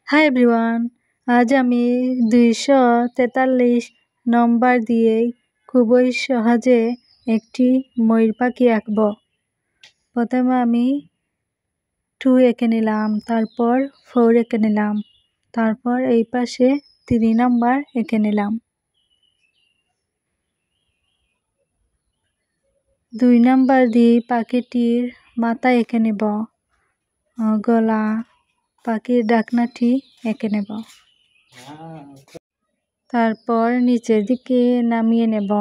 Hi everyone, আজ আমি 243 নম্বর দিয়ে খুবই সহজে একটি ময়ূর পাখি আঁকব। প্রথমে আমি 2 এঁকে নিলাম, তারপর 4 এঁকে নিলাম, তারপর এই পাশে 3 নম্বর এঁকে নিলাম। 2 নম্বর দিয়ে পাখিটির মাথা এঁকে নেব, গলা, পাখির ডাকনাটি এঁকে নেব। তারপর নিচের দিকে নামিয়ে নেব।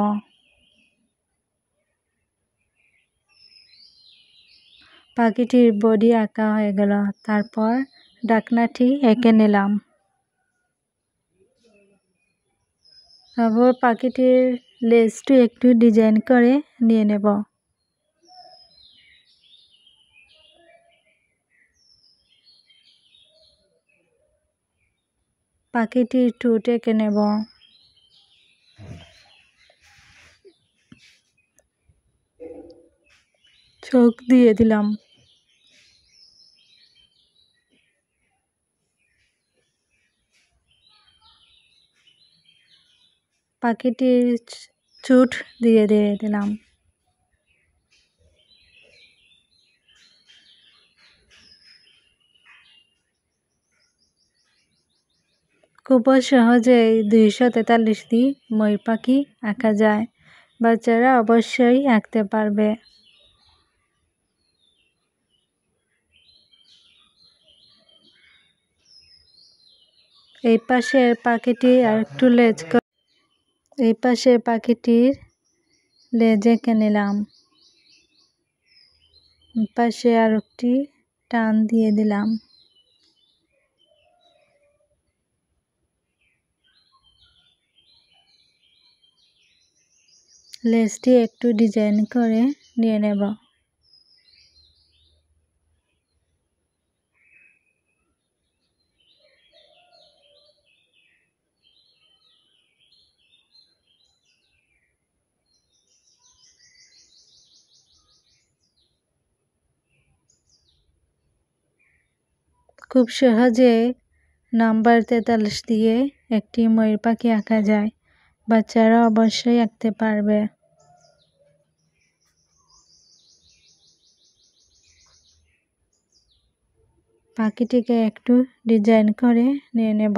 পাখিটির বডি আঁকা হয়ে গেল। তারপর ডাকনাটি এঁকে নিলাম। তারপর পাখিটির লেজটি একটু ডিজাইন করে নিয়ে নেব। পাখিটির ঠোঁট এঁকে নেব। চোখ দিয়ে দিলাম। পাখিটির চোখ দিয়ে দিলাম। খুব সহজেই 243 দিয়ে ময়ূর পাখি আঁকা যায়। বাচ্চারা অবশ্যই আঁকতে পারবে। এই পাশে পাখিটি আর একটু এই পাশে পাখিটির লেজ এঁকে নিলাম। পাশে আর একটি টান দিয়ে দিলাম। লেজটি একটু ডিজাইন করে নিয়ে নেব। খুব সহজে নাম্বার 43 দিয়ে একটি ময়ূর পাখি আঁকা যায়। বাচ্চারা অবশ্যই আঁকতে পারবে। পাখিটিকে একটু ডিজাইন করে নিয়ে নেব।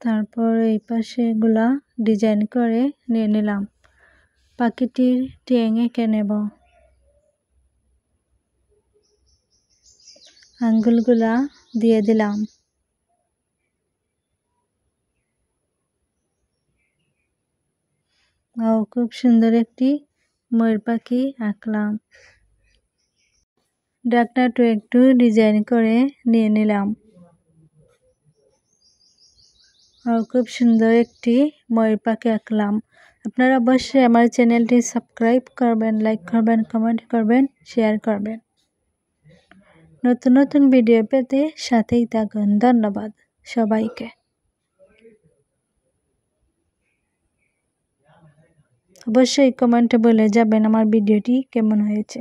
তারপর এই পাশে এগুলা ডিজাইন করে নিয়ে নিলাম। পাখিটির ঠ্যাং এঁকে নেব। আঙ্গুলগুলা দিয়ে দিলাম। খুব সুন্দর একটি ময়ূর পাখি আঁকলাম। ডাকনাটা একটু ডিজাইন করে নিয়ে নিলাম। খুব সুন্দর একটি ময়ূর পাখি আঁকলাম। আপনারা অবশ্যই আমার চ্যানেলটি সাবস্ক্রাইব করবেন, লাইক করবেন, কমেন্ট করবেন, শেয়ার করবেন। নতুন নতুন ভিডিও পেতে সাথেই থাকুন। ধন্যবাদ সবাইকে। অবশ্যই কমেন্টে বলে যাবেন আমার ভিডিওটি কেমন হয়েছে।